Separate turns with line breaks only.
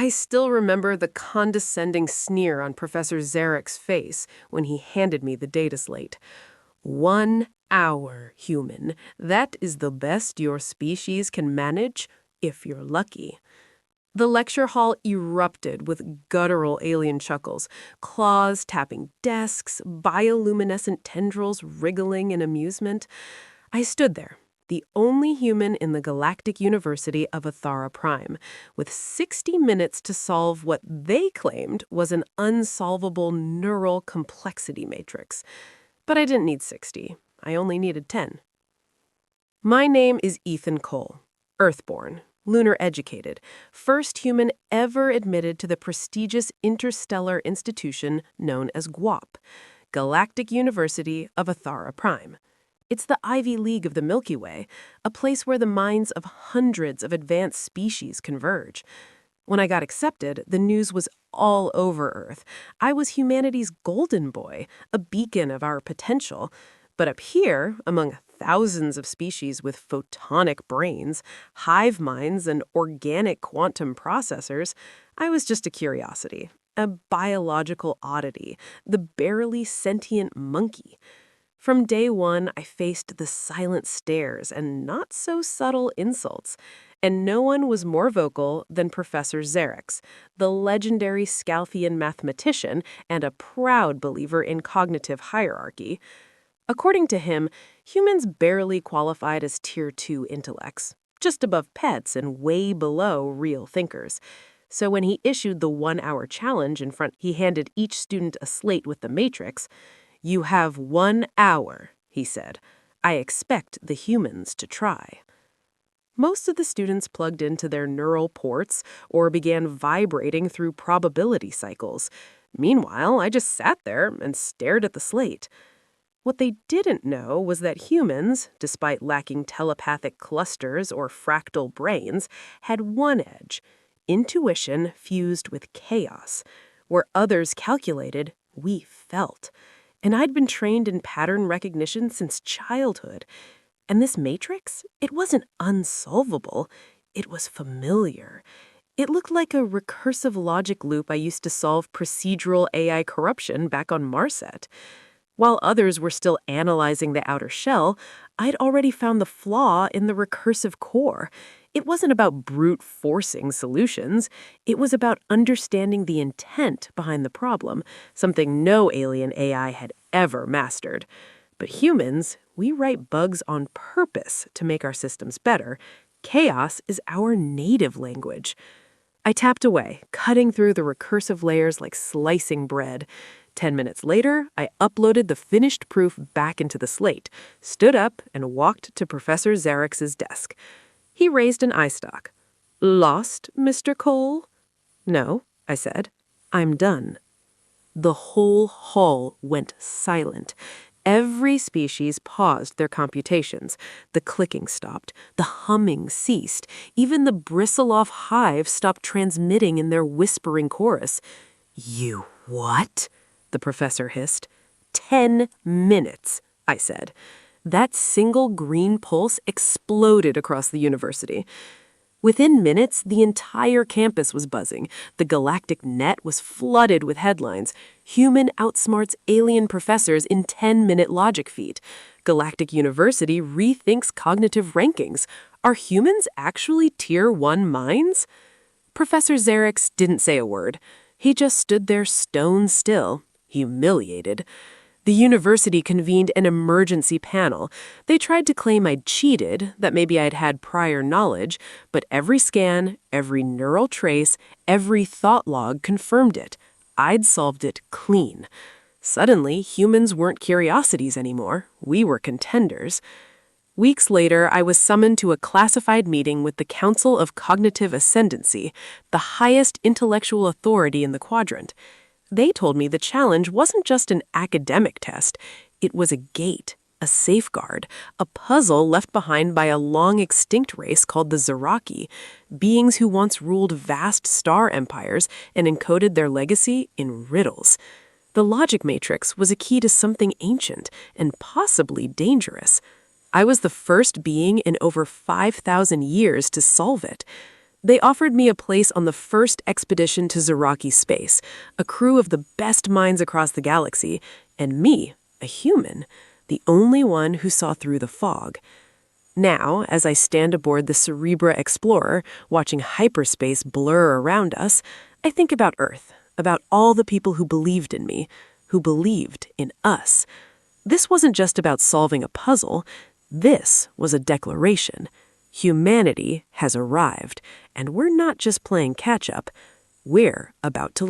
I still remember the condescending sneer on Professor Xerak's face when he handed me the data slate. 1 hour, human. That is the best your species can manage, if you're lucky. The lecture hall erupted with guttural alien chuckles, claws tapping desks, bioluminescent tendrils wriggling in amusement. I stood there, the only human in the Galactic University of Athara Prime, with 60 minutes to solve what they claimed was an unsolvable neural complexity matrix. But I didn't need 60. I only needed 10. My name is Ethan Cole, Earthborn, lunar educated, first human ever admitted to the prestigious interstellar institution known as GWOP, Galactic University of Athara Prime. It's the Ivy League of the Milky Way, a place where the minds of hundreds of advanced species converge. When I got accepted, the news was all over Earth. I was humanity's golden boy, a beacon of our potential. But up here, among thousands of species with photonic brains, hive minds, and organic quantum processors, I was just a curiosity, a biological oddity, the barely sentient monkey. From day one, I faced the silent stares and not-so-subtle insults, and no one was more vocal than Professor Xeraki, the legendary Scalfian mathematician and a proud believer in cognitive hierarchy. According to him, humans barely qualified as Tier 2 intellects, just above pets and way below real thinkers. So when he issued the 1-hour challenge he handed each student a slate with the matrix. "You have 1 hour," he said. "I expect the humans to try." Most of the students plugged into their neural ports or began vibrating through probability cycles. Meanwhile, I just sat there and stared at the slate. What they didn't know was that humans, despite lacking telepathic clusters or fractal brains, had one edge: intuition fused with chaos. Where others calculated, we felt. And I'd been trained in pattern recognition since childhood. And this matrix, it wasn't unsolvable. It was familiar. It looked like a recursive logic loop I used to solve procedural AI corruption back on Marset. While others were still analyzing the outer shell, I'd already found the flaw in the recursive core. It wasn't about brute forcing solutions. It was about understanding the intent behind the problem, something no alien AI had ever mastered. But humans, we write bugs on purpose to make our systems better. Chaos is our native language. I tapped away, cutting through the recursive layers like slicing bread. 10 minutes later, I uploaded the finished proof back into the slate, stood up, and walked to Professor Xerak's desk. He raised an eye stalk. "Lost, Mr. Cole?" "No," I said. "I'm done." The whole hall went silent. Every species paused their computations. The clicking stopped. The humming ceased. Even the bristle-off hive stopped transmitting in their whispering chorus. "You what?" the professor hissed. 10 minutes, I said. That single green pulse exploded across the university. Within minutes, the entire campus was buzzing. The galactic net was flooded with headlines. Human outsmarts alien professors in 10-minute logic feat. Galactic University rethinks cognitive rankings. Are humans actually Tier 1 minds? Professor Xeraki didn't say a word. He just stood there stone still, humiliated. The university convened an emergency panel. They tried to claim I'd cheated, that maybe I'd had prior knowledge, but every scan, every neural trace, every thought log confirmed it. I'd solved it clean. Suddenly, humans weren't curiosities anymore. We were contenders. Weeks later, I was summoned to a classified meeting with the Council of Cognitive Ascendancy, the highest intellectual authority in the quadrant. They told me the challenge wasn't just an academic test. It was a gate, a safeguard, a puzzle left behind by a long-extinct race called the Xeraki, beings who once ruled vast star empires and encoded their legacy in riddles. The logic matrix was a key to something ancient and possibly dangerous. I was the first being in over 5,000 years to solve it. They offered me a place on the first expedition to Xeraki space, a crew of the best minds across the galaxy, and me, a human, the only one who saw through the fog. Now, as I stand aboard the Cerebra Explorer, watching hyperspace blur around us, I think about Earth, about all the people who believed in me, who believed in us. This wasn't just about solving a puzzle. This was a declaration. Humanity has arrived, and we're not just playing catch-up. We're about to